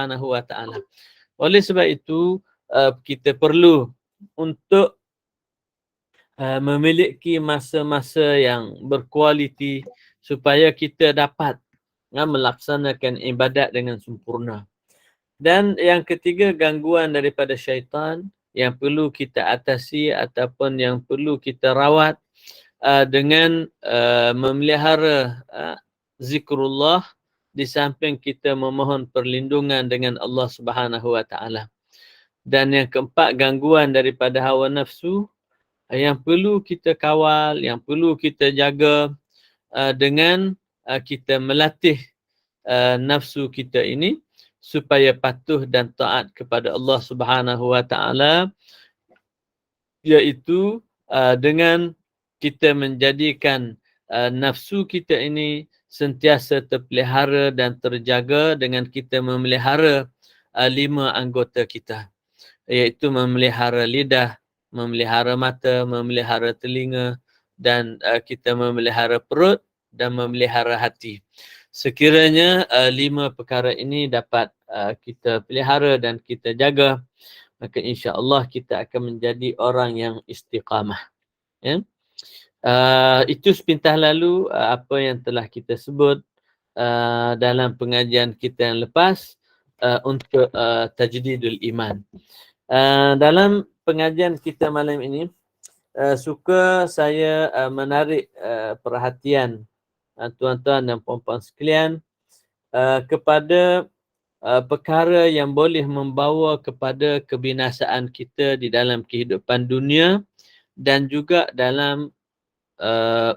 Subhanahu wa ta'ala. Oleh sebab itu, kita perlu untuk memiliki masa-masa yang berkualiti supaya kita dapat melaksanakan ibadat dengan sempurna. Dan yang ketiga, gangguan daripada syaitan yang perlu kita atasi ataupun yang perlu kita rawat dengan memelihara zikrullah di samping kita memohon perlindungan dengan Allah Subhanahu wa ta'ala. Dan yang keempat, gangguan daripada hawa nafsu yang perlu kita kawal, yang perlu kita jaga dengan kita melatih nafsu kita ini supaya patuh dan taat kepada Allah Subhanahu wa ta'ala, iaitu dengan kita menjadikan nafsu kita ini sentiasa terpelihara dan terjaga dengan kita memelihara 5 anggota kita, iaitu memelihara lidah, memelihara mata, memelihara telinga, dan kita memelihara perut dan memelihara hati. Sekiranya 5 perkara ini dapat kita pelihara dan kita jaga, maka insya-Allah kita akan menjadi orang yang istiqamah. Ya. Itu sepintas lalu apa yang telah kita sebut dalam pengajian kita yang lepas untuk tajdidul iman. Dalam pengajian kita malam ini, suka saya menarik perhatian tuan-tuan dan puan-puan sekalian kepada perkara yang boleh membawa kepada kebinasaan kita di dalam kehidupan dunia dan juga dalam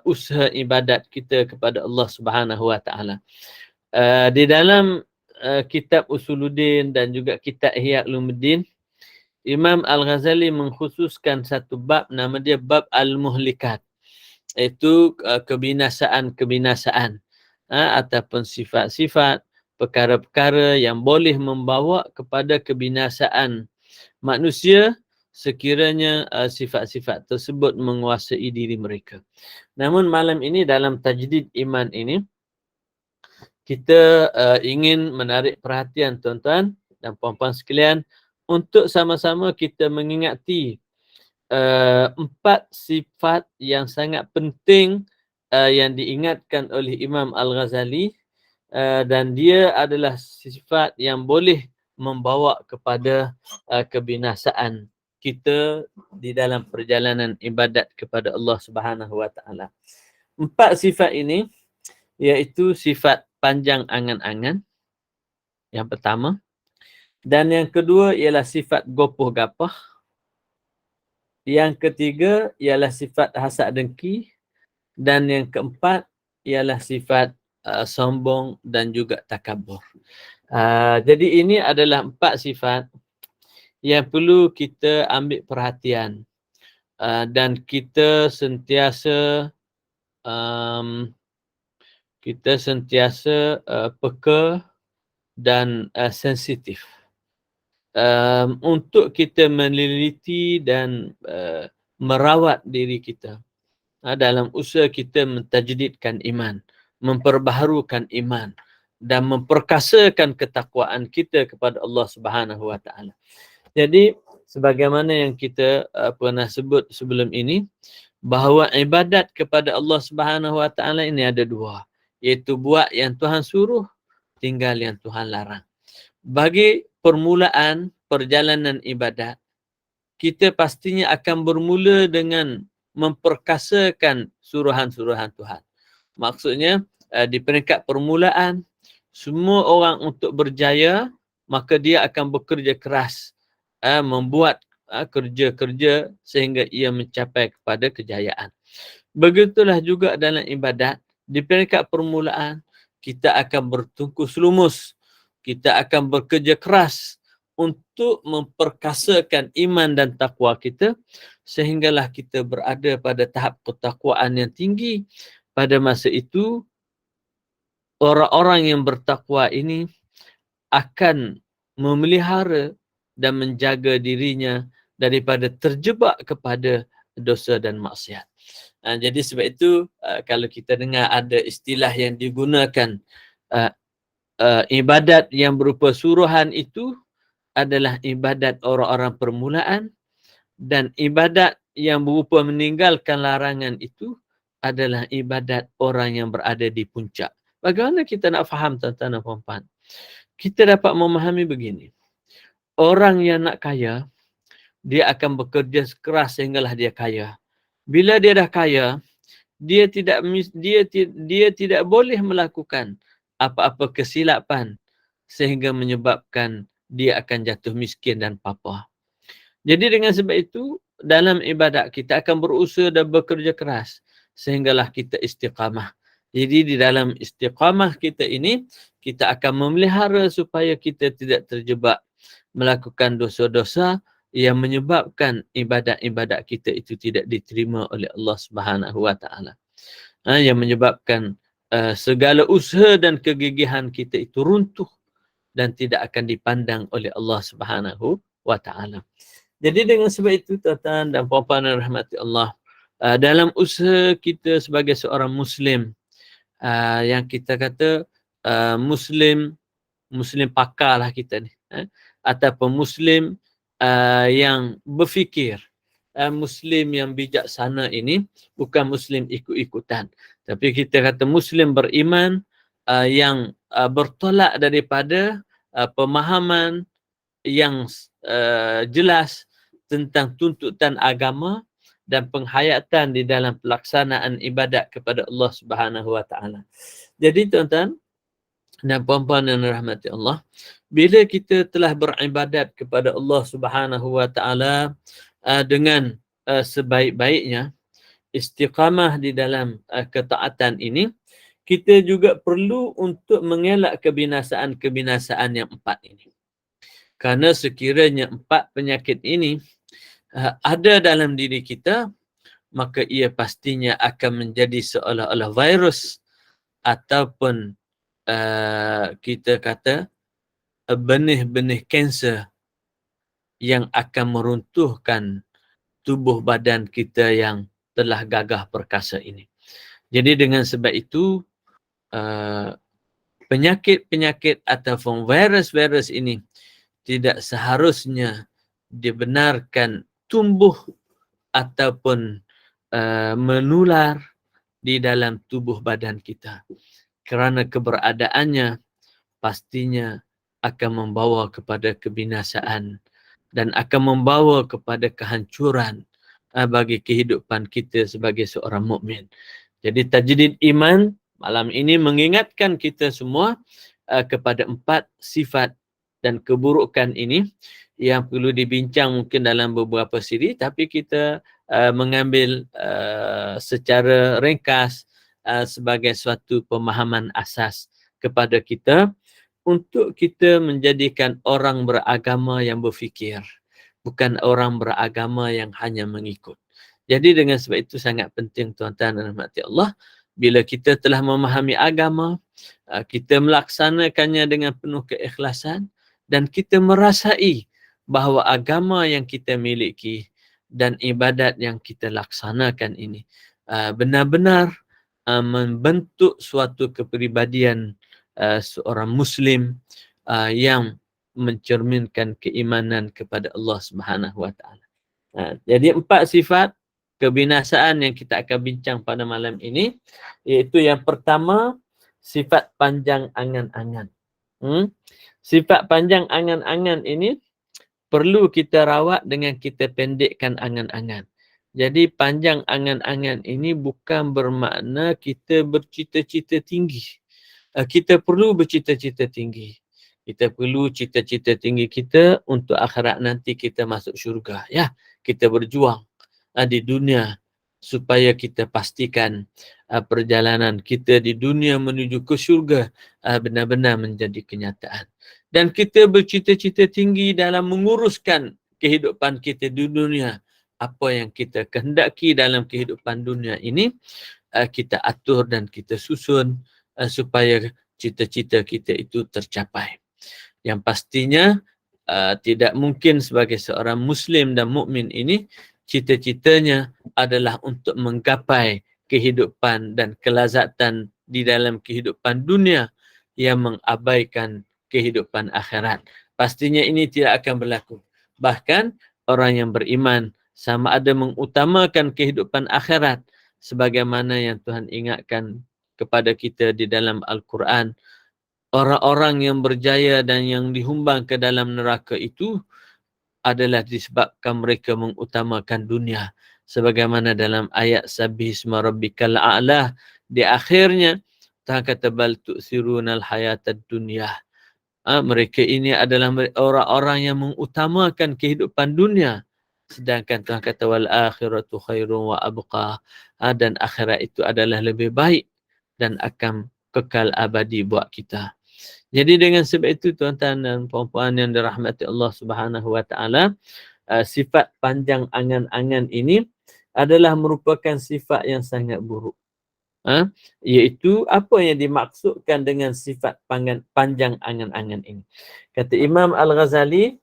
usaha ibadat kita kepada Allah Subhanahu wa ta'ala. Di dalam kitab Usuluddin dan juga kitab Ihya Ulumuddin, Imam Al-Ghazali mengkhususkan satu bab, nama dia bab Al-Muhlikat, iaitu kebinasaan ataupun sifat-sifat, perkara-perkara yang boleh membawa kepada kebinasaan manusia sekiranya sifat-sifat tersebut menguasai diri mereka. Namun malam ini dalam tajdid iman ini, kita ingin menarik perhatian tuan-tuan dan puan-puan sekalian untuk sama-sama kita mengingati 4 sifat yang sangat penting yang diingatkan oleh Imam Al-Ghazali, dan dia adalah sifat yang boleh membawa kepada kebinasaan kita di dalam perjalanan ibadat kepada Allah Subhanahu wa ta'ala. 4 sifat ini iaitu sifat panjang angan-angan, yang pertama. Dan yang kedua ialah sifat gopoh gapah. Yang ketiga ialah sifat hasad dengki. Dan yang keempat ialah sifat sombong dan juga takabur. Jadi ini adalah 4 sifat yang perlu kita ambil perhatian dan kita sentiasa peka dan sensitif untuk kita meneliti dan merawat diri kita dalam usaha kita mentajdidkan iman, memperbaharukan iman dan memperkasakan ketakwaan kita kepada Allah Subhanahu wa ta'ala. Jadi sebagaimana yang kita pernah sebut sebelum ini, bahawa ibadat kepada Allah Subhanahu wa ta'ala ini ada 2, iaitu buat yang Tuhan suruh, tinggal yang Tuhan larang. Bagi permulaan perjalanan ibadat, kita pastinya akan bermula dengan memperkasakan suruhan-suruhan Tuhan. Maksudnya di peringkat permulaan, semua orang untuk berjaya, maka dia akan bekerja keras membuat kerja-kerja sehingga ia mencapai kepada kejayaan. Begitulah juga dalam ibadat. Di peringkat permulaan, kita akan bertungkus lumus. Kita akan bekerja keras untuk memperkasakan iman dan takwa kita sehinggalah kita berada pada tahap ketakwaan yang tinggi. Pada masa itu, orang-orang yang bertakwa ini akan memelihara dan menjaga dirinya daripada terjebak kepada dosa dan maksiat. Jadi sebab itu kalau kita dengar ada istilah yang digunakan ibadat yang berupa suruhan itu adalah ibadat orang-orang permulaan, dan ibadat yang berupa meninggalkan larangan itu adalah ibadat orang yang berada di puncak. Bagaimana kita nak faham, tuan-tuan dan puan-puan? Kita dapat memahami begini. Orang yang nak kaya, dia akan bekerja keras sehinggalah dia kaya. Bila dia dah kaya, dia tidak boleh melakukan apa-apa kesilapan sehingga menyebabkan dia akan jatuh miskin dan papa. Jadi dengan sebab itu, dalam ibadat kita akan berusaha dan bekerja keras sehinggalah kita istiqamah. Jadi di dalam istiqamah kita ini, kita akan memelihara supaya kita tidak terjebak melakukan dosa-dosa yang menyebabkan ibadat-ibadat kita itu tidak diterima oleh Allah Subhanahu Wa Taala. Yang menyebabkan segala usaha dan kegigihan kita itu runtuh dan tidak akan dipandang oleh Allah Subhanahu Wa Taala. Jadi dengan sebab itu, tuan-tuan dan puan-puan yang rahmati Allah, dalam usaha kita sebagai seorang Muslim, yang kita kata Muslim pakar lah kita ni, ataupun Muslim yang berfikir, Muslim yang bijaksana ini bukan Muslim ikut-ikutan, tapi kita kata Muslim beriman yang bertolak daripada pemahaman yang jelas tentang tuntutan agama dan penghayatan di dalam pelaksanaan ibadat kepada Allah Subhanahu Wa Taala. Jadi tuan-tuan dan puan-puan yang dirahmati Allah, bila kita telah beribadat kepada Allah Subhanahu Wa Taala dengan sebaik-baiknya, istiqamah di dalam ketaatan ini, kita juga perlu untuk mengelak kebinasaan-kebinasaan yang 4 ini. Kerana sekiranya 4 penyakit ini ada dalam diri kita, maka ia pastinya akan menjadi seolah-olah virus ataupun kita kata benih-benih kanser yang akan meruntuhkan tubuh badan kita yang telah gagah perkasa ini. Jadi dengan sebab itu, penyakit-penyakit ataupun virus-virus ini tidak seharusnya dibenarkan tumbuh ataupun menular di dalam tubuh badan kita. Kerana keberadaannya pastinya akan membawa kepada kebinasaan dan akan membawa kepada kehancuran bagi kehidupan kita sebagai seorang mukmin. Jadi tajdid iman malam ini mengingatkan kita semua kepada 4 sifat dan keburukan ini yang perlu dibincang mungkin dalam beberapa siri, tapi kita mengambil secara ringkas sebagai suatu pemahaman asas kepada kita untuk kita menjadikan orang beragama yang berfikir, bukan orang beragama yang hanya mengikut. Jadi dengan sebab itu sangat penting tuan-tuan dan rahmati Allah, bila kita telah memahami agama, kita melaksanakannya dengan penuh keikhlasan dan kita merasai bahawa agama yang kita miliki dan ibadat yang kita laksanakan ini benar-benar membentuk suatu kepribadian seorang Muslim yang mencerminkan keimanan kepada Allah Subhanahu Wa Taala. Jadi 4 sifat kebinasaan yang kita akan bincang pada malam ini, iaitu yang pertama, sifat panjang angan-angan. Sifat panjang angan-angan ini perlu kita rawat dengan kita pendekkan angan-angan. Jadi panjang angan-angan ini bukan bermakna kita bercita-cita tinggi. Kita perlu bercita-cita tinggi. Kita perlu cita-cita tinggi kita untuk akhirat nanti kita masuk syurga. Ya, kita berjuang di dunia supaya kita pastikan perjalanan kita di dunia menuju ke syurga benar-benar menjadi kenyataan. Dan kita bercita-cita tinggi dalam menguruskan kehidupan kita di dunia. Apa yang kita kehendaki dalam kehidupan dunia ini, kita atur dan kita susun supaya cita-cita kita itu tercapai. Yang pastinya tidak mungkin sebagai seorang Muslim dan mukmin ini, cita-citanya adalah untuk menggapai kehidupan dan kelazatan di dalam kehidupan dunia yang mengabaikan kehidupan akhirat. Pastinya ini tidak akan berlaku. Bahkan orang yang beriman sama ada mengutamakan kehidupan akhirat sebagaimana yang Tuhan ingatkan kepada kita di dalam Al-Quran. Orang-orang yang berjaya dan yang dihumbang ke dalam neraka itu adalah disebabkan mereka mengutamakan dunia. Sebagaimana dalam ayat Sabbihisma Rabbikal A'la, di akhirnya Tuhan kata bal tu'sirunal hayatad dunya. Mereka ini adalah orang-orang yang mengutamakan kehidupan dunia. Sedangkan Tuhan kata wal akhiratu khairun wa abqa. Dan akhirat itu adalah lebih baik dan akan kekal abadi buat kita. Jadi dengan sebab itu tuan-tuan dan puan-puan yang dirahmati Allah Subhanahu wa taala, sifat panjang angan-angan ini adalah merupakan sifat yang sangat buruk. Iaitu apa yang dimaksudkan dengan sifat panjang angan-angan ini. Kata Imam Al-Ghazali,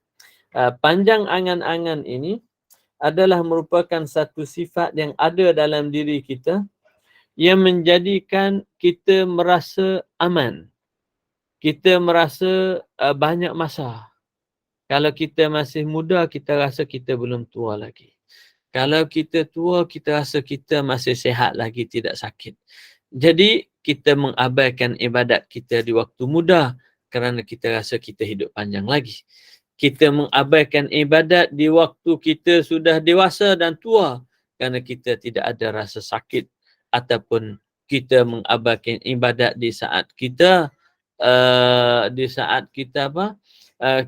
panjang angan-angan ini adalah merupakan satu sifat yang ada dalam diri kita yang menjadikan kita merasa aman. Kita merasa banyak masa. Kalau kita masih muda, kita rasa kita belum tua lagi. Kalau kita tua, kita rasa kita masih sihat lagi, tidak sakit. Jadi, kita mengabaikan ibadat kita di waktu muda kerana kita rasa kita hidup panjang lagi. Kita mengabaikan ibadat di waktu kita sudah dewasa dan tua kerana kita tidak ada rasa sakit. Ataupun kita mengabaikan ibadat di saat kita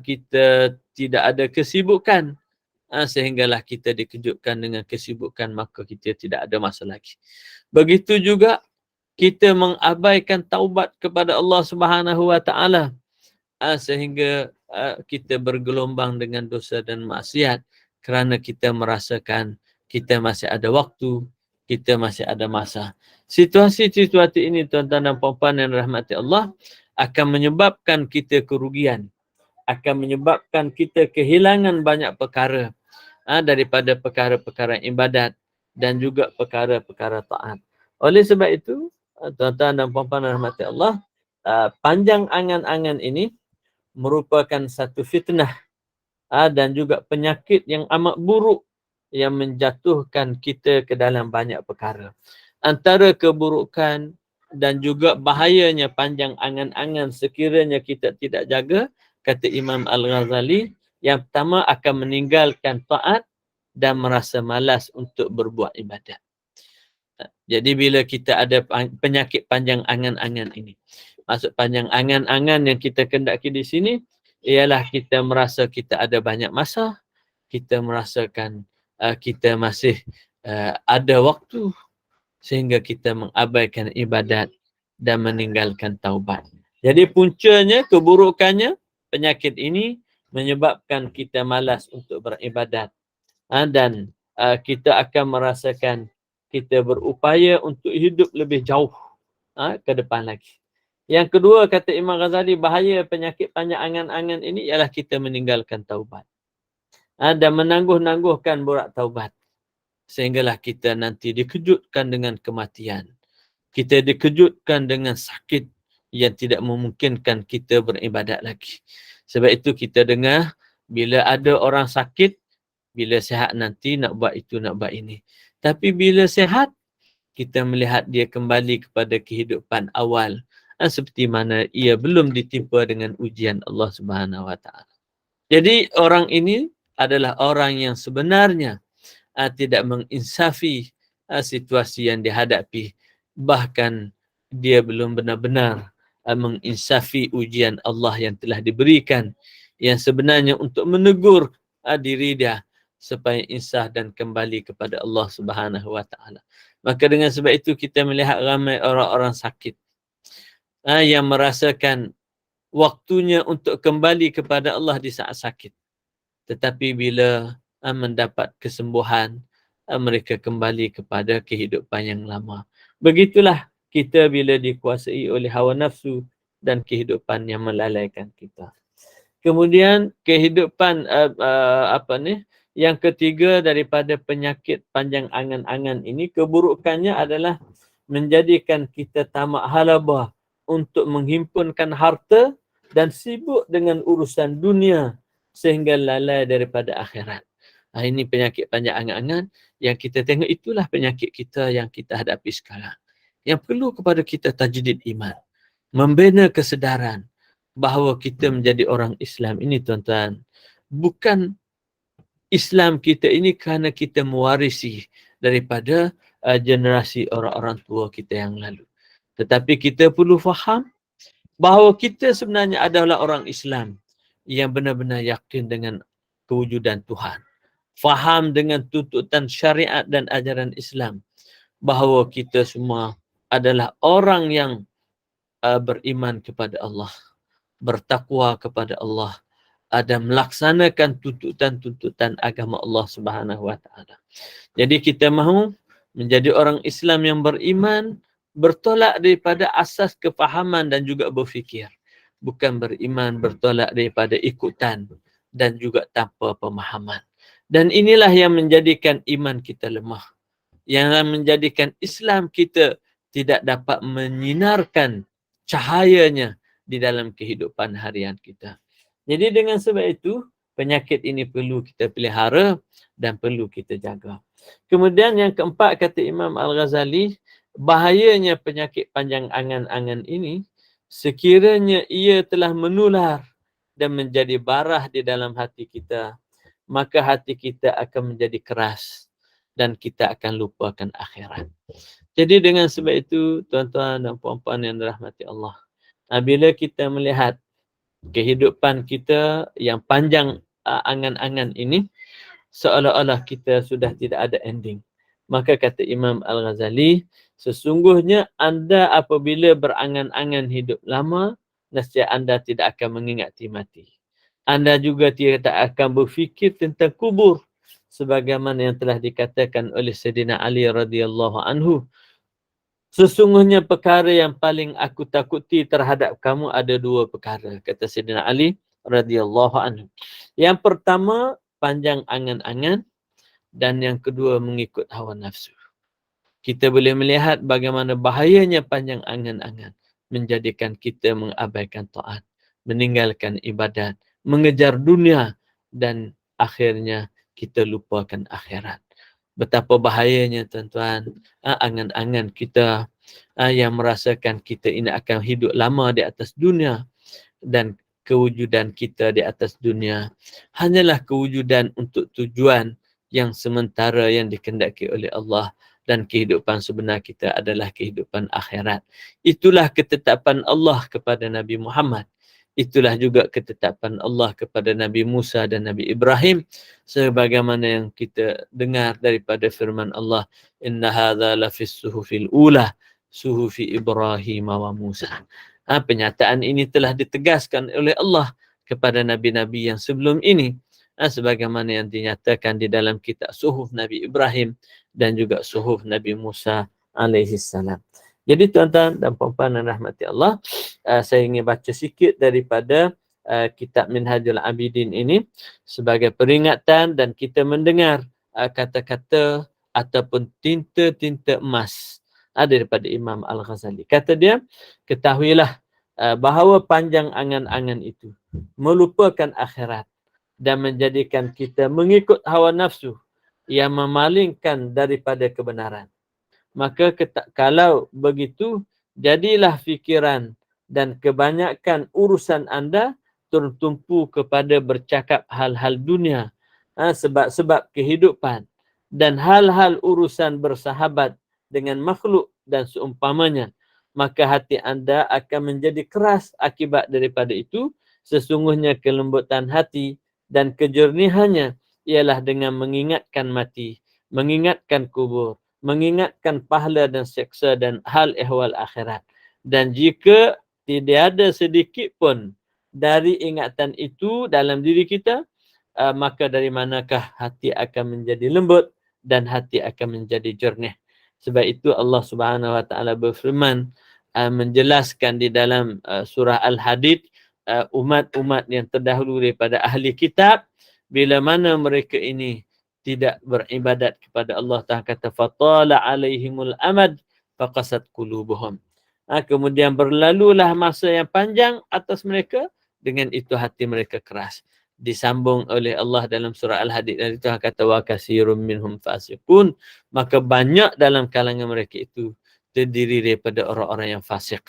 kita tidak ada kesibukan, sehinggalah kita dikejutkan dengan kesibukan, maka kita tidak ada masa lagi. Begitu juga kita mengabaikan taubat kepada Allah Subhanahu wa taala, sehingga kita bergelombang dengan dosa dan maksiat kerana kita merasakan kita masih ada waktu, kita masih ada masa. Situasi-situasi ini tuan-tuan dan puan-puan yang rahmati Allah akan menyebabkan kita kerugian, akan menyebabkan kita kehilangan banyak perkara daripada perkara-perkara ibadat dan juga perkara-perkara taat. Oleh sebab itu, tuan-tuan dan puan-puan yang rahmati Allah, panjang angan-angan ini merupakan satu fitnah dan juga penyakit yang amat buruk yang menjatuhkan kita ke dalam banyak perkara. Antara keburukan dan juga bahayanya panjang angan-angan sekiranya kita tidak jaga, kata Imam Al-Ghazali, yang pertama akan meninggalkan taat dan merasa malas untuk berbuat ibadat. Jadi bila kita ada penyakit panjang angan-angan ini, maksud panjang angan-angan yang kita kendaki di sini ialah kita merasa kita ada banyak masa, kita merasakan kita masih ada waktu, sehingga kita mengabaikan ibadat dan meninggalkan taubat. Jadi puncanya, keburukannya, penyakit ini menyebabkan kita malas untuk beribadat. Dan kita akan merasakan kita berupaya untuk hidup lebih jauh ke depan lagi. Yang kedua, kata Imam Ghazali, bahaya penyakit panjang angan-angan ini ialah kita meninggalkan taubat. Dan menangguh-nangguhkan borak taubat. Sehinggalah kita nanti dikejutkan dengan kematian. Kita dikejutkan dengan sakit yang tidak memungkinkan kita beribadat lagi. Sebab itu kita dengar bila ada orang sakit, bila sihat nanti nak buat itu, nak buat ini. Tapi bila sihat, kita melihat dia kembali kepada kehidupan awal. Seperti mana ia belum ditimpa dengan ujian Allah Subhanahu Wa Taala. Jadi orang ini adalah orang yang sebenarnya tidak menginsafi situasi yang dihadapi. Bahkan dia belum benar-benar menginsafi ujian Allah yang telah diberikan, yang sebenarnya untuk menegur diri dia supaya insaf dan kembali kepada Allah Subhanahu Wa Taala. Maka dengan sebab itu kita melihat ramai orang-orang sakit yang merasakan waktunya untuk kembali kepada Allah di saat sakit. Tetapi bila mendapat kesembuhan, mereka kembali kepada kehidupan yang lama. Begitulah kita bila dikuasai oleh hawa nafsu dan kehidupan yang melalaikan kita. Kemudian kehidupan yang ketiga daripada penyakit panjang angan-angan ini, keburukannya adalah menjadikan kita tamak halabah untuk menghimpunkan harta dan sibuk dengan urusan dunia sehingga lalai daripada akhirat. Ini penyakit panjang angan-angan yang kita tengok, itulah penyakit kita yang kita hadapi sekarang. Yang perlu kepada kita tajdid iman, membina kesedaran bahawa kita menjadi orang Islam ini, tuan-tuan, bukan Islam kita ini kerana kita mewarisi daripada generasi orang-orang tua kita yang lalu. Tetapi kita perlu faham bahawa kita sebenarnya adalah orang Islam yang benar-benar yakin dengan kewujudan Tuhan. Faham dengan tuntutan syariat dan ajaran Islam. Bahawa kita semua adalah orang yang beriman kepada Allah, bertakwa kepada Allah, dan melaksanakan tuntutan-tuntutan agama Allah Subhanahu wa taala. Jadi kita mahu menjadi orang Islam yang beriman, bertolak daripada asas kefahaman dan juga berfikir. Bukan beriman bertolak daripada ikutan dan juga tanpa pemahaman. Dan inilah yang menjadikan iman kita lemah. Yang menjadikan Islam kita tidak dapat menyinarkan cahayanya di dalam kehidupan harian kita. Jadi dengan sebab itu, penyakit ini perlu kita pelihara dan perlu kita jaga. Kemudian yang keempat, kata Imam Al-Ghazali, bahayanya penyakit panjang angan-angan ini, sekiranya ia telah menular dan menjadi barah di dalam hati kita, maka hati kita akan menjadi keras dan kita akan lupakan akhirat. Jadi dengan sebab itu, tuan-tuan dan puan-puan yang dirahmati Allah, bila kita melihat kehidupan kita yang panjang angan-angan ini, seolah-olah kita sudah tidak ada ending. Maka kata Imam Al-Ghazali, sesungguhnya anda apabila berangan-angan hidup lama, nescaya anda tidak akan mengingati mati. Anda juga tidak akan berfikir tentang kubur. Sebagaimana yang telah dikatakan oleh Sayyidina Ali radhiyallahu anhu, sesungguhnya perkara yang paling aku takuti terhadap kamu ada dua perkara, kata Sayyidina Ali radhiyallahu anhu. Yang pertama, panjang angan-angan, dan yang kedua, mengikut hawa nafsu. Kita boleh melihat bagaimana bahayanya panjang angan-angan menjadikan kita mengabaikan taat, meninggalkan ibadat, mengejar dunia, dan akhirnya kita lupakan akhirat. Betapa bahayanya, tuan-tuan, angan-angan kita yang merasakan kita ini akan hidup lama di atas dunia, dan kewujudan kita di atas dunia hanyalah kewujudan untuk tujuan yang sementara yang dikehendaki oleh Allah, dan kehidupan sebenar kita adalah kehidupan akhirat. Itulah ketetapan Allah kepada Nabi Muhammad. Itulah juga ketetapan Allah kepada Nabi Musa dan Nabi Ibrahim, sebagaimana yang kita dengar daripada firman Allah, inna hadza lafis suhufil ula suhufi Ibrahim wa Musa. Penyataan ini telah ditegaskan oleh Allah kepada nabi-nabi yang sebelum ini, sebagaimana yang dinyatakan di dalam kitab suhuf Nabi Ibrahim dan juga suhuf Nabi Musa alaihi salam. Jadi tuan-tuan dan puan-puan yang rahmati Allah, saya ingin baca sikit daripada kitab Minhajul Abidin ini sebagai peringatan, dan kita mendengar kata-kata ataupun tinta-tinta emas daripada Imam Al-Ghazali. Kata dia, ketahuilah bahawa panjang angan-angan itu melupakan akhirat dan menjadikan kita mengikut hawa nafsu yang memalingkan daripada kebenaran. Maka kalau begitu, jadilah fikiran dan kebanyakan urusan anda tertumpu kepada bercakap hal-hal dunia, sebab-sebab kehidupan, dan hal-hal urusan bersahabat dengan makhluk dan seumpamanya. Maka hati anda akan menjadi keras akibat daripada itu. Sesungguhnya kelembutan hati dan kejernihannya ialah dengan mengingatkan mati, mengingatkan kubur, mengingatkan pahala dan seksa dan hal ehwal akhirat. Dan jika tidak ada sedikit pun dari ingatan itu dalam diri kita, maka dari manakah hati akan menjadi lembut dan hati akan menjadi jernih. Sebab itu Allah Subhanahu wa taala berfirman, menjelaskan di dalam surah Al-Hadid, umat-umat yang terdahulu daripada ahli kitab, bila mana mereka ini tidak beribadat kepada Allah Ta'ala, kata fatala alaihimul amad faqasat qulubuhum. Kemudian berlalulah masa yang panjang atas mereka, dengan itu hati mereka keras. Disambung oleh Allah dalam surah Al-Hadid, dan Tuhan kata wa katsirum minhum fasiqun, maka banyak dalam kalangan mereka itu terdiri daripada orang-orang yang fasik.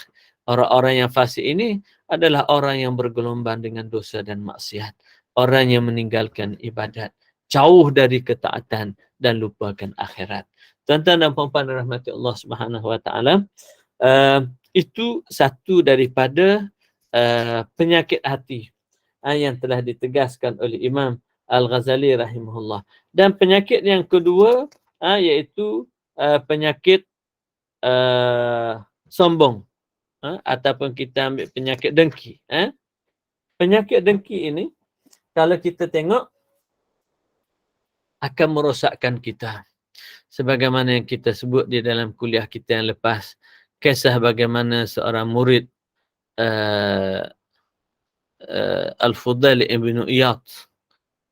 Orang-orang yang fasik ini adalah orang yang bergelombang dengan dosa dan maksiat. Orang yang meninggalkan ibadat, jauh dari ketaatan dan lupakan akhirat. Tuan-tuan dan puan-puan rahmati Allah Subhanahu wa taala, itu satu daripada penyakit hati yang telah ditegaskan oleh Imam Al-Ghazali rahimahullah. Dan penyakit yang kedua iaitu penyakit sombong, ataupun kita ambil penyakit dengki. Penyakit dengki ini kalau kita tengok akan merosakkan kita. Sebagaimana yang kita sebut di dalam kuliah kita yang lepas, kisah bagaimana seorang murid Al-Fudail ibn Iyad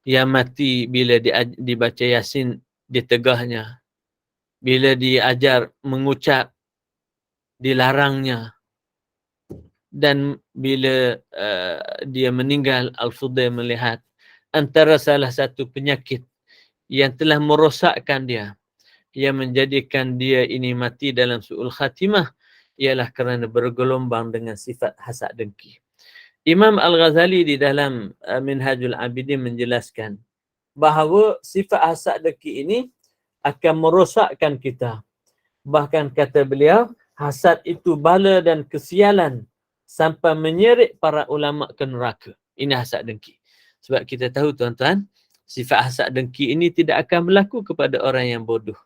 yang mati bila dibaca Yasin di tegahnya, bila diajar mengucap dilarangnya, dan bila dia meninggal, Al-Fudail melihat antara salah satu penyakit yang telah merosakkan dia, yang menjadikan dia ini mati dalam su'ul khatimah, ialah kerana bergelombang dengan sifat hasad dengki. Imam Al-Ghazali di dalam Minhajul Abidin menjelaskan bahawa sifat hasad dengki ini akan merosakkan kita. Bahkan kata beliau, hasad itu bala dan kesialan sampai menyeret para ulama ke neraka. Ini hasad dengki. Sebab kita tahu tuan-tuan, sifat hasad dengki ini tidak akan berlaku kepada orang yang bodoh.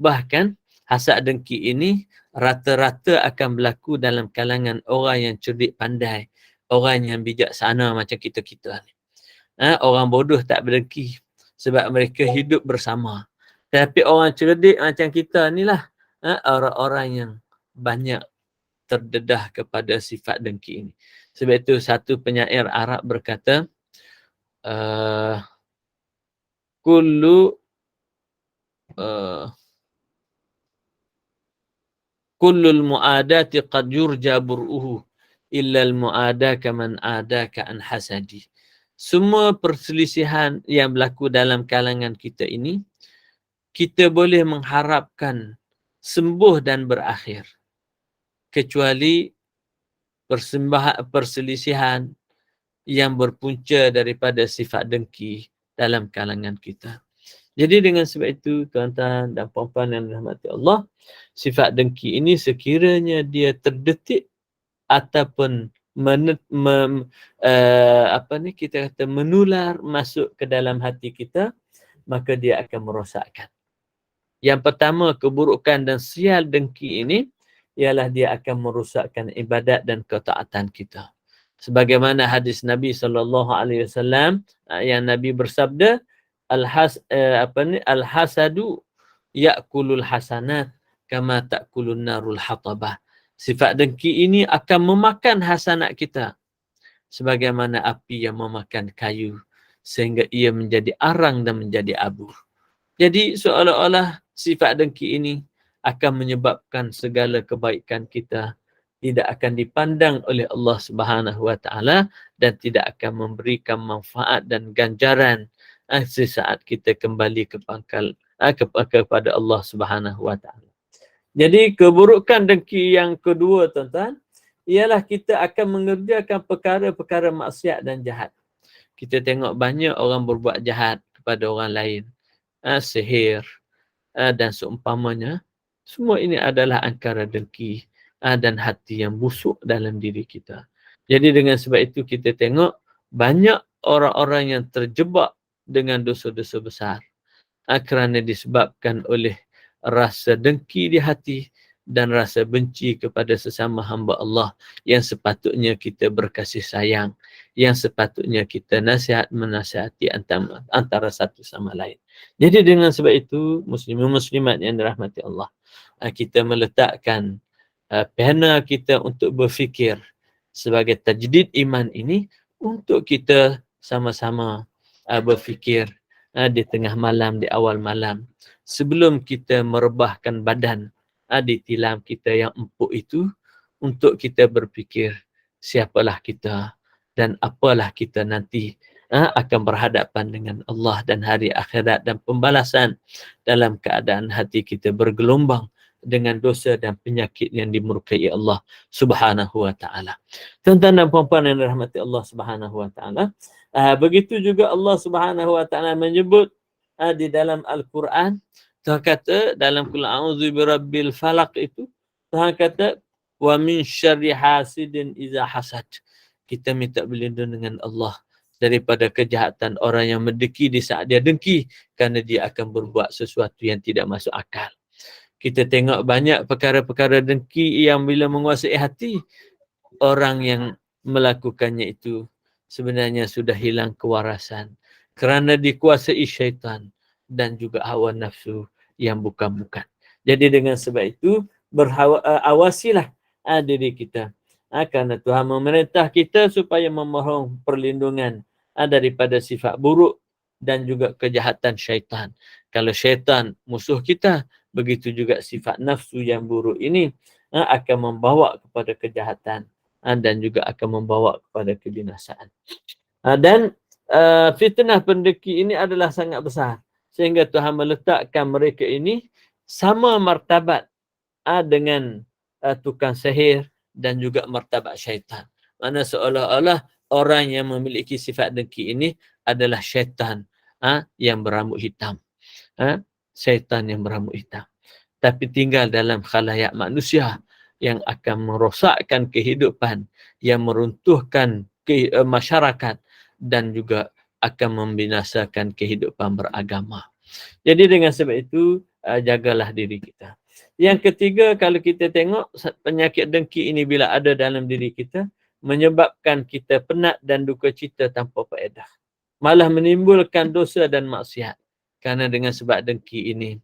Bahkan hasad dengki ini rata-rata akan berlaku dalam kalangan orang yang cerdik pandai, orang yang bijaksana macam kita-kita ni. Orang bodoh tak berdengki sebab mereka hidup bersama. Tapi orang cerdik macam kita ni lah, orang-orang yang banyak terdedah kepada sifat dengki ini. Sebab itu satu penyair Arab berkata, kullul mu'adati qad yurja bur'uhu illa al-mu'adaka man adaka an hasadi. Semua perselisihan yang berlaku dalam kalangan kita ini, kita boleh mengharapkan sembuh dan berakhir, kecuali perselisihan yang berpunca daripada sifat dengki dalam kalangan kita. Jadi dengan sebab itu, tuan-tuan dan puan-puan yang dirahmati Allah, sifat dengki ini sekiranya dia terdetik ataupun kita kata menular masuk ke dalam hati kita, maka dia akan merosakkan. Yang pertama, keburukan dan sial dengki ini ialah dia akan merosakkan ibadat dan ketaatan kita. Sebagaimana hadis Nabi SAW yang Nabi bersabda, al-hasadu ya'kulul hasanat kama ta'kulun narul hatabah. Sifat dengki ini akan memakan hasanat kita sebagaimana api yang memakan kayu sehingga ia menjadi arang dan menjadi abu. Jadi seolah-olah sifat dengki ini akan menyebabkan segala kebaikan kita tidak akan dipandang oleh Allah Subhanahu wa taala dan tidak akan memberikan manfaat dan ganjaran sesaat kita kembali kepada Allah Subhanahu wa taala. Jadi keburukan dengki yang kedua, tuan-tuan, ialah kita akan mengerjakan perkara-perkara maksiat dan jahat. Kita tengok banyak orang berbuat jahat kepada orang lain, sihir dan seumpamanya. Semua ini adalah angkara dengki dan hati yang busuk dalam diri kita. Jadi dengan sebab itu kita tengok banyak orang-orang yang terjebak dengan dosa-dosa besar kerana disebabkan oleh rasa dengki di hati dan rasa benci kepada sesama hamba Allah yang sepatutnya kita berkasih sayang, yang sepatutnya kita menasihati antara satu sama lain. Jadi dengan sebab itu, muslimin-muslimat yang dirahmati Allah, kita meletakkan pena kita untuk berfikir sebagai tajdid iman ini untuk kita sama-sama berfikir di tengah malam, di awal malam, sebelum kita merebahkan badan di tilam kita yang empuk itu, untuk kita berfikir siapalah kita dan apalah kita nanti akan berhadapan dengan Allah dan hari akhirat dan pembalasan dalam keadaan hati kita bergelombang dengan dosa dan penyakit yang dimurkai Allah Subhanahu wa taala. Tuan-tuan dan puan-puan yang dirahmati Allah Subhanahu wa taala, begitu juga Allah Subhanahu wa taala menyebut di dalam Al-Quran, Tuhan kata dalam Qul a'udzu birabbil falaq itu, Tuhan kata wa min syarri hasidin iza hasad. Kita minta berlindung dengan Allah daripada kejahatan orang yang mendengki di saat dia dengki, kerana dia akan berbuat sesuatu yang tidak masuk akal. Kita tengok banyak perkara-perkara dengki yang bila menguasai hati, orang yang melakukannya itu sebenarnya sudah hilang kewarasan kerana dikuasai syaitan dan juga hawa nafsu yang bukan-bukan. Jadi dengan sebab itu awasilah diri kita, kerana Tuhan memerintah kita supaya memohon perlindungan daripada sifat buruk dan juga kejahatan syaitan. Kalau syaitan musuh kita, begitu juga sifat nafsu yang buruk ini akan membawa kepada kejahatan dan juga akan membawa kepada kebinasaan. Dan fitnah pendengki ini adalah sangat besar, sehingga Tuhan meletakkan mereka ini sama martabat dengan tukang sihir dan juga martabat syaitan. Mana seolah-olah orang yang memiliki sifat dengki ini adalah syaitan yang berambut hitam. Syaitan yang berambut hitam. Tapi tinggal dalam khalayak manusia yang akan merosakkan kehidupan, yang meruntuhkan masyarakat dan juga akan membinasakan kehidupan beragama. Jadi dengan sebab itu, jagalah diri kita. Yang ketiga, kalau kita tengok penyakit dengki ini bila ada dalam diri kita, menyebabkan kita penat dan duka cita tanpa faedah. Malah menimbulkan dosa dan maksiat. Kerana dengan sebab dengki ini,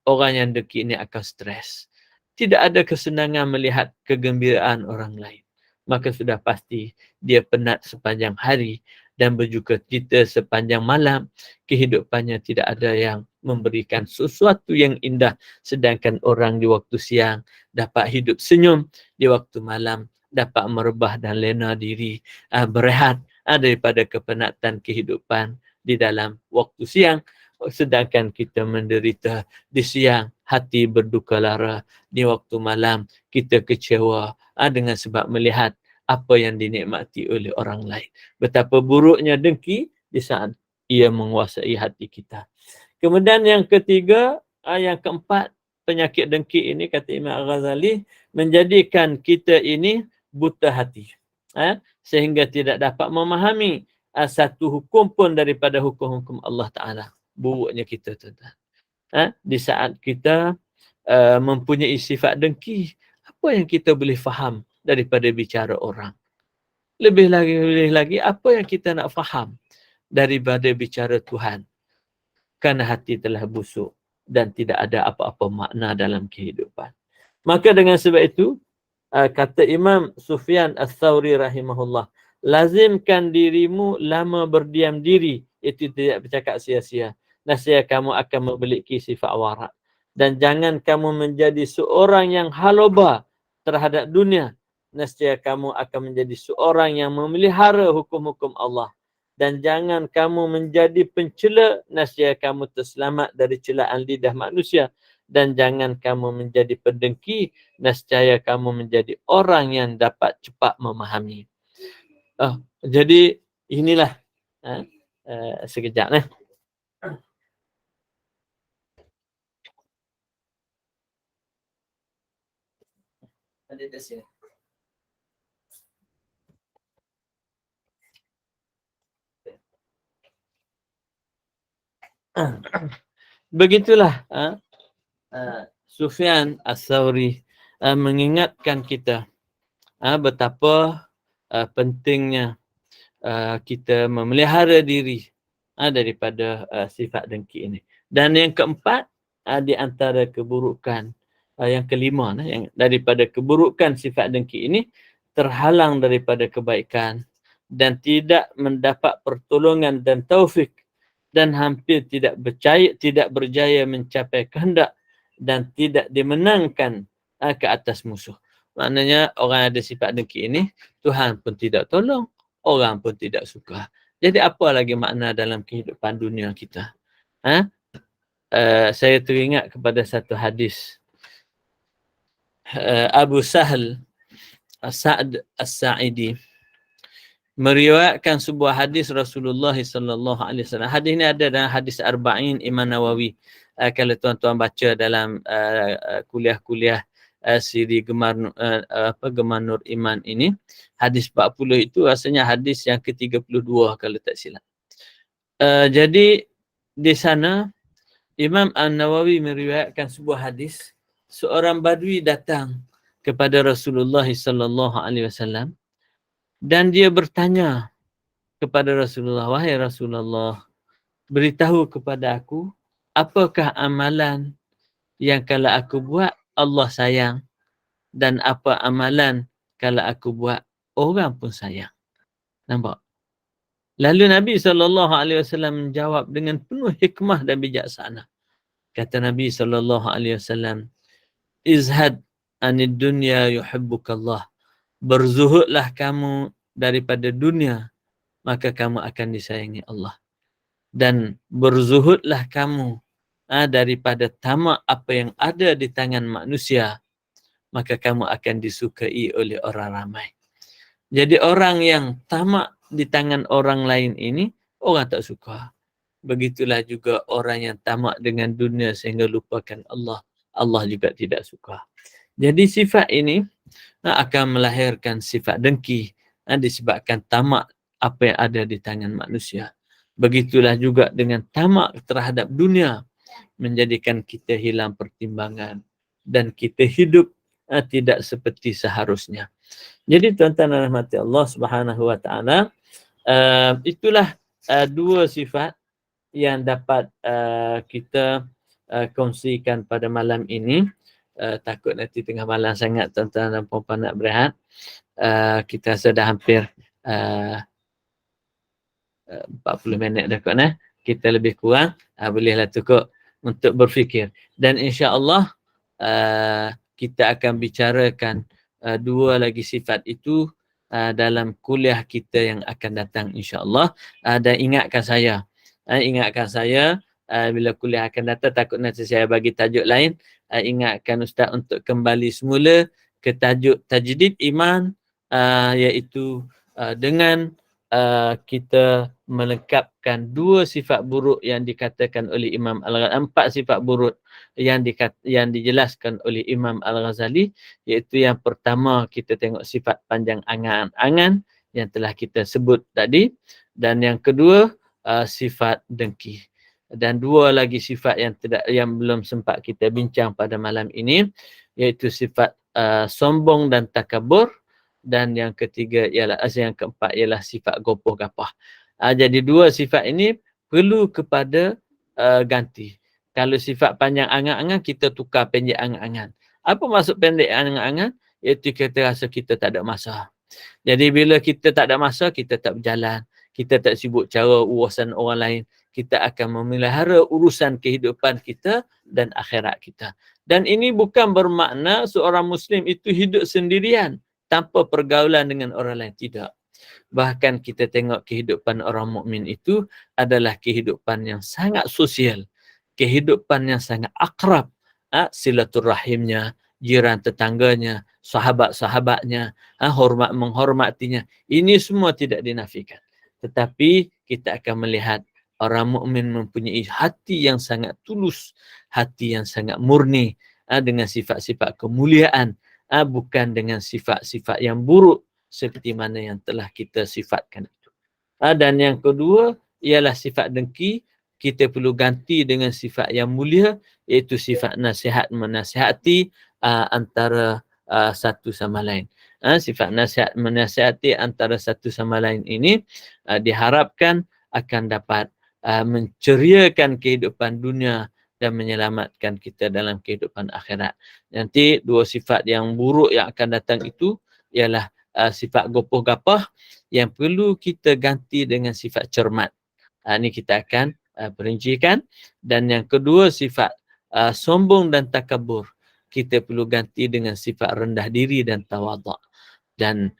orang yang dengki ini akan stres. Tidak ada kesenangan melihat kegembiraan orang lain. Maka sudah pasti dia penat sepanjang hari dan berduka cita sepanjang malam. Kehidupannya tidak ada yang memberikan sesuatu yang indah. Sedangkan orang di waktu siang dapat hidup senyum, di waktu malam dapat merebah dan lena diri, berehat daripada kepenatan kehidupan di dalam waktu siang. Sedangkan kita menderita di siang, hati berduka lara. Di waktu malam kita kecewa dengan sebab melihat apa yang dinikmati oleh orang lain. Betapa buruknya dengki di saat ia menguasai hati kita. Kemudian yang ketiga, yang keempat, penyakit dengki ini kata Imam Al-Ghazali menjadikan kita ini buta hati. Sehingga tidak dapat memahami satu hukum pun daripada hukum-hukum Allah Ta'ala. Buruknya kita, tuan-tuan. Di saat kita mempunyai sifat dengki, apa yang kita boleh faham daripada bicara orang? Lebih lagi, apa yang kita nak faham daripada bicara Tuhan? Kerana hati telah busuk dan tidak ada apa-apa makna dalam kehidupan. Maka dengan sebab itu, kata Imam Sufyan Ats-Tsauri rahimahullah, lazimkan dirimu lama berdiam diri, itu tidak bercakap sia-sia. Nescaya kamu akan memiliki sifat warak. Dan jangan kamu menjadi seorang yang haloba terhadap dunia. Nescaya kamu akan menjadi seorang yang memelihara hukum-hukum Allah. Dan jangan kamu menjadi pencela, nescaya kamu terselamat dari celaan lidah manusia. Dan jangan kamu menjadi pendengki, nescaya kamu menjadi orang yang dapat cepat memahami. Jadi inilah sekejap ni. Ada di sini. Begitulah Sufyan Ats-Tsauri mengingatkan kita betapa pentingnya kita memelihara diri daripada sifat dengki ini. Dan yang keempat, di antara keburukan yang kelima, yang daripada keburukan sifat dengki ini, terhalang daripada kebaikan dan tidak mendapat pertolongan dan taufik dan hampir tidak berjaya mencapai kehendak dan tidak dimenangkan ke atas musuh. Maknanya orang ada sifat dengki ini, Tuhan pun tidak tolong, orang pun tidak suka. Jadi apa lagi makna dalam kehidupan dunia kita? Ha? Saya teringat kepada satu hadis. Abu Sahal Sa'd As-Sa'idi meriwayatkan sebuah hadis Rasulullah sallallahu alaihi wasallam. Hadis ini ada dalam hadis Arba'in Imam Nawawi. Kalau tuan-tuan baca dalam kuliah-kuliah siri Gemar Gemar Nur Iman ini, hadis 40 itu rasanya hadis yang ke-32 kalau tak silap. Jadi di sana Imam An-Nawawi meriwayatkan sebuah hadis, seorang badui datang kepada Rasulullah sallallahu alaihi wasallam dan dia bertanya kepada Rasulullah, wahai Rasulullah, beritahu kepada aku, apakah amalan yang kalau aku buat Allah sayang dan apa amalan kalau aku buat orang pun sayang. Nampak? Lalu Nabi SAW menjawab dengan penuh hikmah dan bijaksana. Kata Nabi SAW, izhad anid dunya yuhibbukallah. Berzuhudlah kamu daripada dunia, maka kamu akan disayangi Allah. Dan berzuhudlah kamu daripada tamak apa yang ada di tangan manusia, maka kamu akan disukai oleh orang ramai. Jadi orang yang tamak di tangan orang lain ini, orang tak suka. Begitulah juga orang yang tamak dengan dunia sehingga lupakan Allah, Allah juga tidak suka. Jadi sifat ini akan melahirkan sifat dengki disebabkan tamak apa yang ada di tangan manusia. Begitulah juga dengan tamak terhadap dunia menjadikan kita hilang pertimbangan dan kita hidup tidak seperti seharusnya. Jadi tuan-tuan dan rahmati Allah Subhanahu wa taala, itulah dua sifat yang dapat kita kongsikan pada malam ini. Takut nanti tengah malam sangat tuan-tuan dan puan-puan nak berehat. Kita sudah hampir 40 minit dah kot. Kita lebih kurang bolehlah cukup untuk berfikir. Dan insya-Allah kita akan bicarakan dua lagi sifat itu dalam kuliah kita yang akan datang insya-Allah. Dan ingatkan saya bila kuliah akan datang, takut nanti saya bagi tajuk lain, ingatkan Ustaz untuk kembali semula ke tajuk tajdid iman, iaitu dengan kita melengkapkan dua sifat buruk yang dikatakan oleh Imam Al-Ghazali, 4 sifat buruk yang dijelaskan oleh Imam Al-Ghazali, iaitu yang pertama kita tengok sifat panjang angan-angan yang telah kita sebut tadi, dan yang kedua sifat dengki. Dan dua lagi sifat yang belum sempat kita bincang pada malam ini, iaitu sifat sombong dan takabur, dan yang ketiga yang keempat ialah sifat gopoh gapah. Jadi dua sifat ini perlu kepada ganti. Kalau sifat panjang angan-angan, kita tukar pendek angan-angan. Apa maksud pendek angan-angan? Iaitu kita rasa kita tak ada masa. Jadi bila kita tak ada masa, kita tak berjalan. Kita tak sibuk cara urusan orang lain. Kita akan memelihara urusan kehidupan kita dan akhirat kita. Dan ini bukan bermakna seorang Muslim itu hidup sendirian tanpa pergaulan dengan orang lain. Tidak. Bahkan kita tengok kehidupan orang mukmin itu adalah kehidupan yang sangat sosial. Kehidupan yang sangat akrab. Silaturahimnya, jiran tetangganya, sahabat-sahabatnya, hormat menghormatinya. Ini semua tidak dinafikan. Tetapi kita akan melihat orang mukmin mempunyai hati yang sangat tulus, hati yang sangat murni, dengan sifat-sifat kemuliaan, bukan dengan sifat-sifat yang buruk seperti mana yang telah kita sifatkan itu. Dan yang kedua ialah sifat dengki. Kita perlu ganti dengan sifat yang mulia, iaitu sifat nasihat menasihati antara satu sama lain. Sifat nasihat menasihati antara satu sama lain ini diharapkan akan dapat menceriakan kehidupan dunia dan menyelamatkan kita dalam kehidupan akhirat. Nanti dua sifat yang buruk yang akan datang itu ialah sifat gopoh gapah yang perlu kita ganti dengan sifat cermat. Ini kita akan perincikan. Dan yang kedua sifat sombong dan takabur. kita perlu ganti dengan sifat rendah diri dan tawaduk. Dan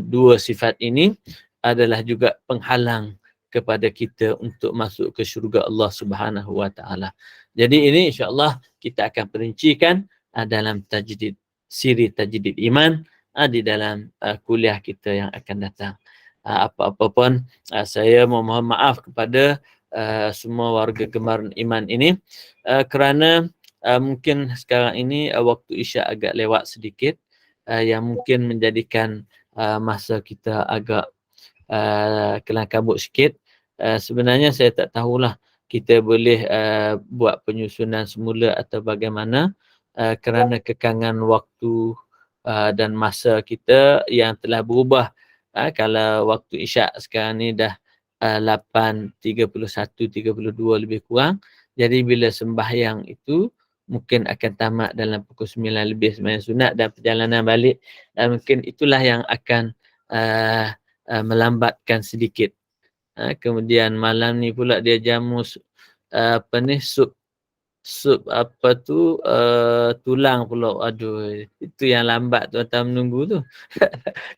dua sifat ini adalah juga penghalang kepada kita untuk masuk ke syurga Allah Subhanahu wa taala. Jadi ini insya-Allah kita akan perincikan dalam tajdid siri tajdid iman di dalam kuliah kita yang akan datang. Apa-apa pun saya mohon maaf kepada semua warga gemar iman ini kerana mungkin sekarang ini waktu Isyak agak lewat sedikit yang mungkin menjadikan masa kita agak kelang kabut sikit. Sebenarnya saya tak tahulah kita boleh buat penyusunan semula atau bagaimana kerana kekangan waktu dan masa kita yang telah berubah. Kalau waktu Isyak sekarang ni dah 8:31, 32 lebih kurang. Jadi bila sembahyang itu mungkin akan tamat dalam pukul 9 lebih sembahyang sunat dan perjalanan balik mungkin itulah yang akan melambatkan sedikit. Kemudian malam ni pula dia jamu sup apa tu tulang pula. Aduh, itu yang lambat tuan-tuan menunggu tu.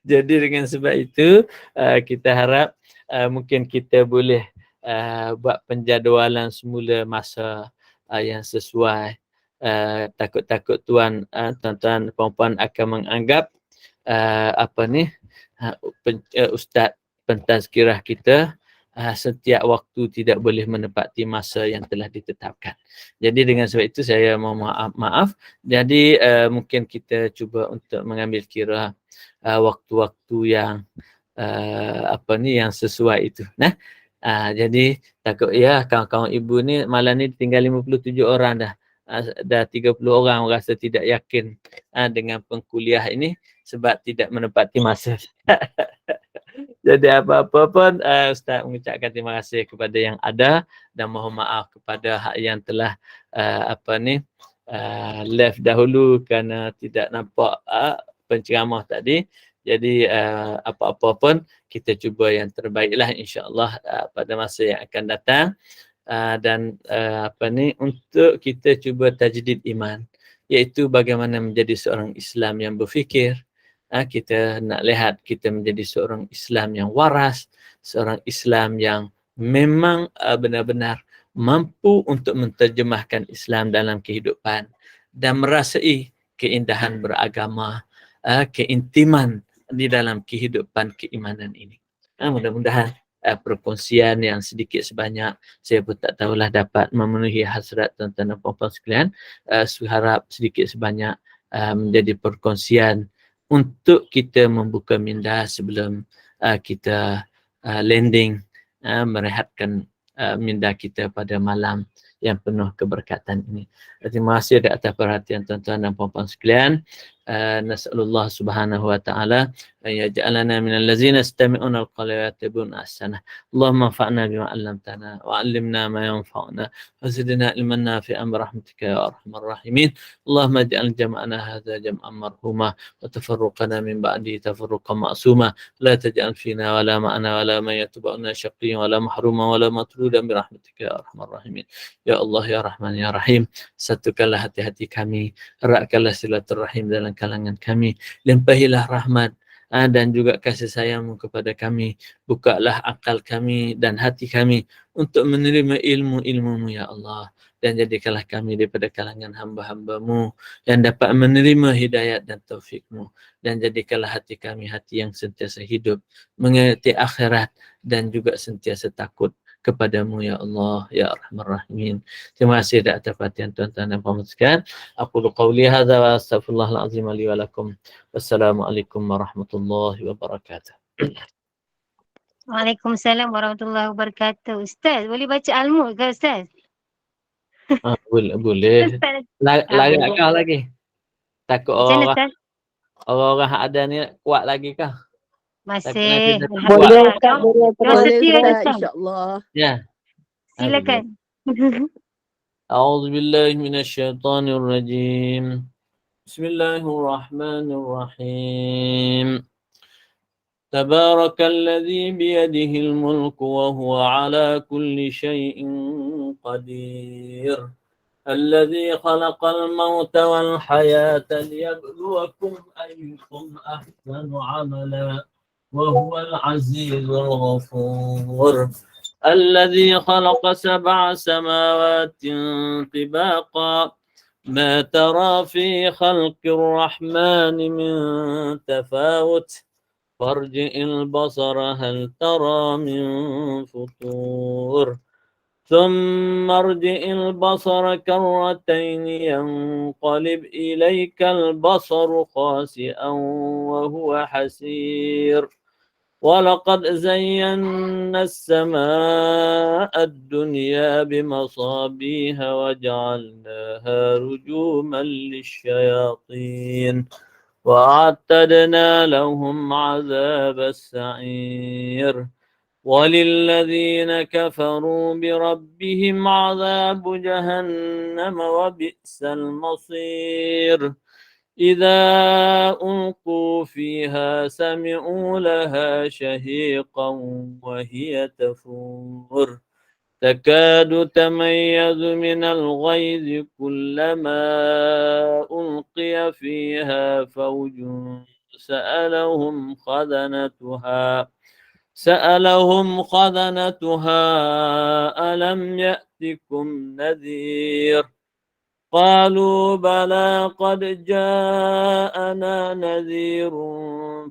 Jadi dengan sebab itu kita harap mungkin kita boleh buat penjadualan semula masa yang sesuai. Takut-takut tuan-tuan puan-puan akan menganggap ustaz pentazkirah kita setiap waktu tidak boleh menepati masa yang telah ditetapkan. Jadi dengan sebab itu saya mohon maaf. Jadi mungkin kita cuba untuk mengambil kira waktu-waktu yang yang sesuai itu. Nah, jadi takut ya kawan-kawan ibu ni malam ni tinggal 57 orang dah. Dah 30 orang rasa tidak yakin dengan pengkuliah ini sebab tidak menepati masa. Jadi apa-apa pun Ustaz mengucapkan terima kasih kepada yang ada dan mohon maaf kepada yang telah left dahulu kerana tidak nampak penceramah tadi. Jadi apa-apa pun kita cuba yang terbaiklah insya-Allah pada masa yang akan datang. Dan untuk kita cuba tajdid iman, iaitu bagaimana menjadi seorang Islam yang berfikir. Kita nak lihat kita menjadi seorang Islam yang waras, seorang Islam yang memang benar-benar mampu untuk menterjemahkan Islam dalam kehidupan dan merasai keindahan beragama, keintiman di dalam kehidupan keimanan ini. Mudah-mudahan perkongsian yang sedikit sebanyak saya pun tak tahulah dapat memenuhi hasrat tuan-tuan dan puan-puan sekalian. Harap sedikit sebanyak menjadi perkongsian untuk kita membuka minda sebelum kita landing, merehatkan minda kita pada malam yang penuh keberkatan ini. Terima kasih atas perhatian tuan-tuan dan puan-puan sekalian. Nas'alullah subhanahu wa ta'ala an yaj'alana minal ladzina yastami'una al-qawla wa yattabi'una ahsanah. Allahumma anfa'na bima 'allamtana wa 'allimna ma yanfa'una wa zidna ilman nafi'an bi rahmatika ya arhamar rahimin. Allahumma ij'al jam'ana hadza jam'an marhuma wa tafarruqana min ba'di tafarruqan ma'suma. La taj'al fina wa la ma'ana wa la man yatba'una shaqiyyan wa la mahruman wa la matrudan bi rahmatika ya arhamar rahimin. Ya Allah ya Rahman ya Rahim, satukanlah hati-hati kami, eratkanlah silaturahim dalam kalangan kami, limpahilah rahmat dan juga kasih sayangmu kepada kami, bukalah akal kami dan hati kami untuk menerima ilmu-ilmumu ya Allah, dan jadikanlah kami daripada kalangan hamba-hambamu yang dapat menerima hidayat dan taufikmu, dan jadikanlah hati kami hati yang sentiasa hidup mengerti akhirat dan juga sentiasa takut kepadamu ya Allah ya Arhamar Rahimin. Terima kasih atas perhatian tuan-tuan dan puan-puan sekalian. Aku qauli hadza wa astaghfirullahal azim li wa lakum. Wassalamualaikum warahmatullahi wabarakatuh. Waalaikumsalam warahmatullahi wabarakatuh. Ustaz, boleh baca Al-Mulk ke Ustaz? Boleh. Lagak kau lagi. Takut orang ada ni kuat lagi kah? Masih. Boleh Ustaz, boleh Ustaz, insya-Allah. Ya. Silakan. A'udzu billahi minasyaitonir rajim. Bismillahirrahmanirrahim. Tabarakalladzi biyadihil mulku wa huwa ala kulli syai'in qadir. الذي خلق الموت والحياة ليبلوكم أيكم أحسن عملا وهو العزيز الغفور الذي خلق 7 سماوات طباقا ما ترى في خلق الرحمن من تفاوت فارجع البصر هل ترى من فطور ثم ارجع البصر كرتين ينقلب إليك البصر خاسئا وهو حسير ولقد زينا السماء الدنيا بمصابيح وجعلناها رجوما للشياطين وأعتدنا لهم عذاب السعير وللذين كفروا بربهم عذاب جهنم وبئس المصير إذا ألقوا فيها سمعوا لها شهيقا وهي تفور تكاد تميز من الغيظ كلما ألقي فيها فوج سألهم خزنتها ألم يأتكم نذير قالوا بلى قد جاءنا نذير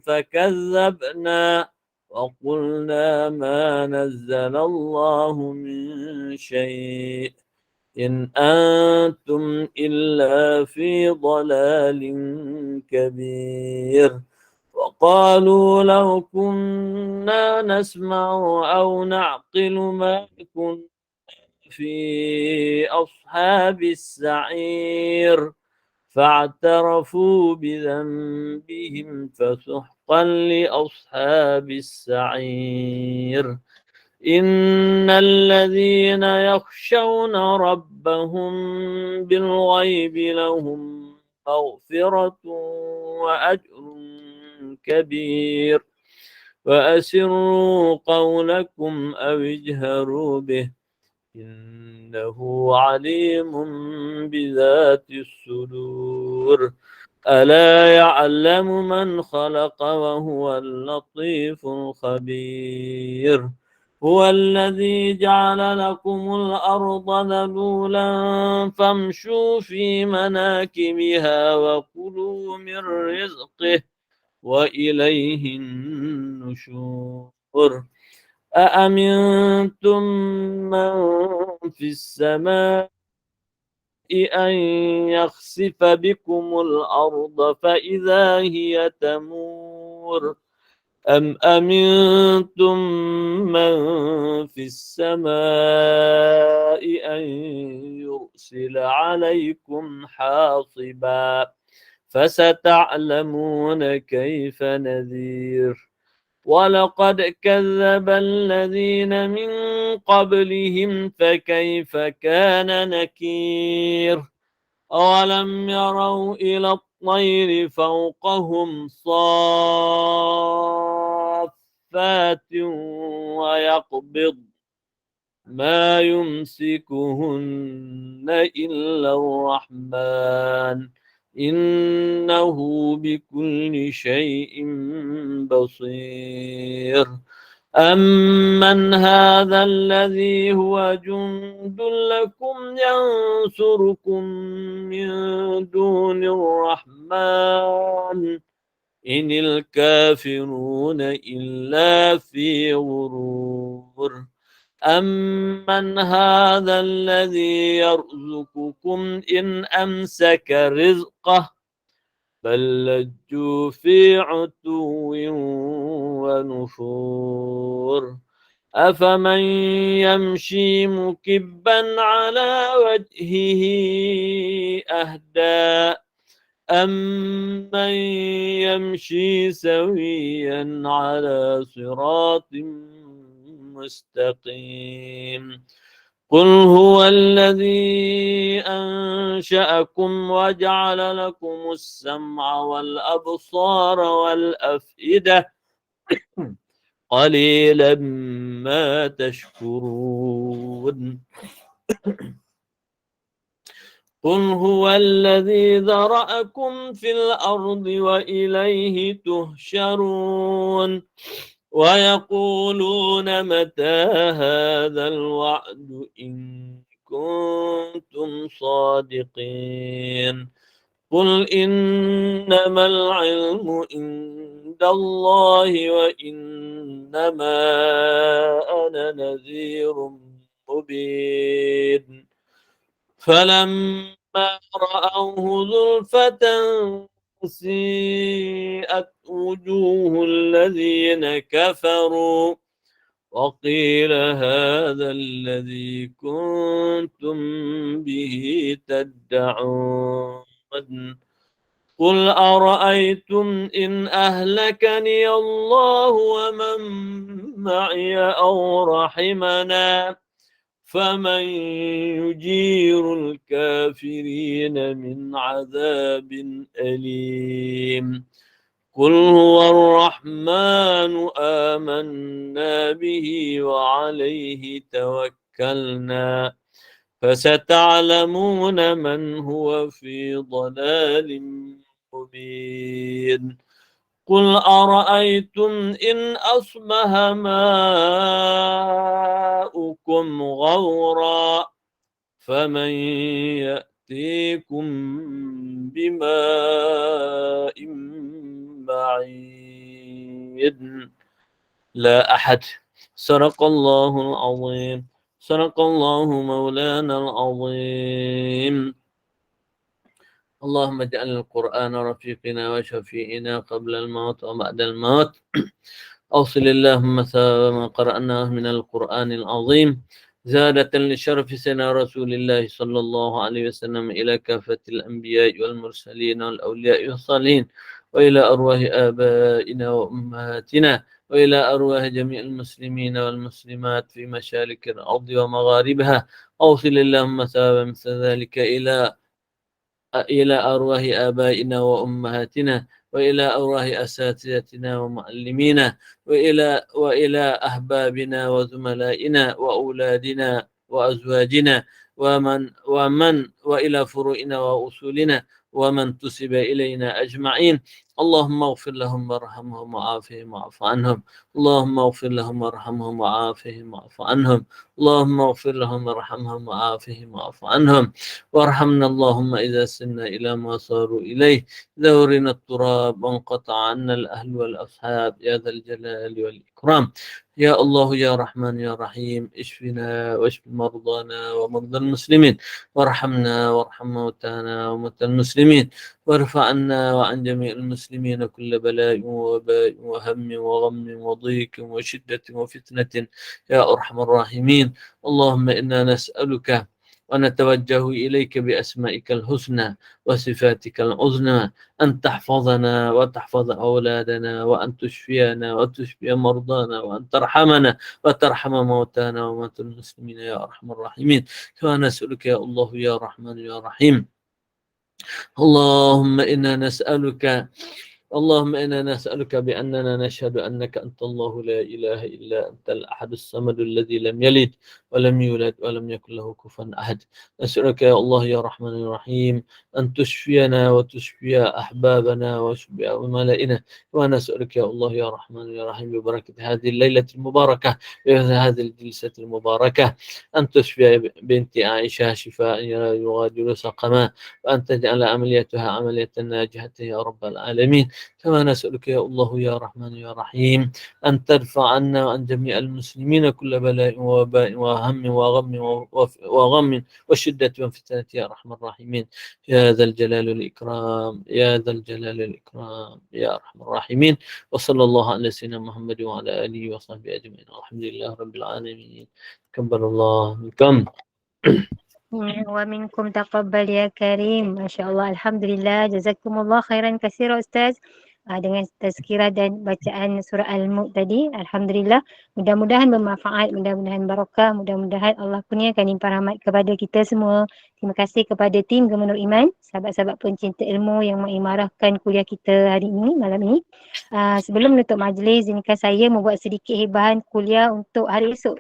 فكذبنا وقلنا ما نزل الله من شيء إن أنتم إلا في ضلال كبير وقالوا لو كنا نسمع أو نعقل ما كنا في أصحاب السعير فاعترفوا بذنبهم فسحقا لأصحاب السعير إن الذين يخشون ربهم بالغيب لهم مغفرة وأجر كبير وأسروا قولكم أو اجهروا به إنه عليم بذات الصدور ألا يعلم من خلق وهو اللطيف الخبير هو الذي جعل لكم الأرض ذلولا فامشوا في مناكبها وكلوا من رزقه وإليه النشور أأمنتم من في السماء أن يخسف بكم الأرض فإذا هي تمور أم أمنتم من في السماء أن يرسل عليكم حاصبا فستعلمون كيف نذير ولقد كذب الذين من قبلهم فكيف كان نكير أولم يروا إلى الطير فوقهم صافات ويقبض ما يمسكهن إلا الرحمن إنه بكل شيء بصير أمن هذا الذي هو جند لكم ينصركم من دون الرحمن إن الكافرون إلا في غرور أمن هذا الذي يرزقكم إن أمسك رزقه بل لجوا في عتو ونفور أفمن يمشي مكبا على وجهه أهدى أمن يمشي سويا على صراط مستقيم قل هو الذي أنشأكم وجعل لكم السمع والأبصار والأفئدة قليلا ما تشكرون قل هو الذي ذرأكم في الأرض وإليه تهشرون ويقولون متى هذا الوعد إن كنتم صادقين قل إنما العلم عند الله وإنما أنا نذير مبين فلما رأوه زلفة سيئت وجوه الذين كفروا وقيل هذا الذي كنتم به تدعون قل أرأيتم إن أهلكني الله ومن معي أو رحمنا فمن يجير الكافرين من عذاب أليم قل هو الرحمن آمنا به وعليه توكلنا فستعلمون من هو في ضلال مبين قل أرأيتم إن أصبح ماؤكم غورا فمن يأتيكم بماء معين لا أحد صدق الله العظيم صدق الله مولانا العظيم اللهم اجعل القرآن رفيقنا وشفيئنا قبل الموت وبعد الموت أوصل اللهم ثواب ما قرأناه من القرآن العظيم زادة لشرف سيدنا رسول الله صلى الله عليه وسلم إلى كافة الأنبياء والمرسلين والأولياء والصالحين وإلى أرواح آبائنا وأمهاتنا وإلى أرواح جميع المسلمين والمسلمات في مشارق الأرض ومغاربها أوصل اللهم ثواب مثل ذلك إلى أرواح آبائنا وأمهاتنا وإلى أرواح أساتذتنا ومعلمينا وإلى أحبابنا وزملائنا وأولادنا وأزواجنا وإلى فروعنا وأصولنا ومن تسب إلينا أجمعين اللهم اغفر لهم وارحمهم وعافهم واعف عنهم اللهم اغفر لهم وارحمهم وعافهم واعف عنهم اللهم اغفر لهم وارحمهم وعافهم واعف عنهم وارحمنا اللهم إذا سرنا إلى ما صاروا إليه ذورنا التراب وانقطع عنا الأهل والأصحاب يا ذا الجلال والإكرام يا الله يا رحمن يا رحيم اشفنا واشف مرضانا ومرضى المسلمين وارحمنا وارحم موتانا وموتى المسلمين وارفع عنا وعن جميع المسلمين كل بلاء ووباء وهم وغم وضيق وشدة وفتنة يا أرحم الراحمين اللهم إنا نسألك ونتوجه إليك بأسمائك الحسنى وصفاتك العظمى أن تحفظنا وتحفظ أولادنا وأن تشفينا وتشفي مرضانا وأن ترحمنا وترحم موتانا وموتى المسلمين يا أرحم الراحمين كما نسألك يا الله يا رحمن يا رحيم اللهم إنا نسألك بأننا نشهد أنك أنت الله لا إله إلا أنت الأحد الصمد الذي لم يلد ولم يولد ولم يكن له كفوا أحد نسألك يا الله يا رحمن يا رحيم أن تشفينا وتشفي أحبابنا وتشفي ملائنا ونسألك يا الله يا رحمن يا رحيم ببركة هذه الليلة المباركة هذه الجلسة المباركة أن تشفي بنت عائشة شفاء يغادر سقما وأن تجعل عمليتها عملية ناجحة يا رب العالمين كما نسألك يا الله يا رحمن يا رحيم أن ترفع عنا وعن جميع المسلمين كل بلاء ووباء وهم وغم وشدة وفتنة يا أرحم الراحمين يا ذا الجلال والإكرام يا ذا الجلال والإكرام يا أرحم الراحمين وصلى الله على سيدنا محمد وعلى آله وصحبه أجمعين والحمد لله رب العالمين تقبل الله منكم ومنكم تقبل يا كريم. Masya Allah, Alhamdulillah, jazakumullah khairan katsira Ustaz. Dengan tazkirah dan bacaan surah Al-Mulk tadi, Alhamdulillah, mudah-mudahan bermanfaat, mudah-mudahan barakah, mudah-mudahan Allah kurniakan limpah rahmat kepada kita semua. Terima kasih kepada tim Gemenur Iman, sahabat-sahabat pencinta ilmu yang mengimarahkan kuliah kita hari ini, malam ini. Sebelum menutup majlis, izinkan saya membuat sedikit hibahan kuliah untuk hari esok.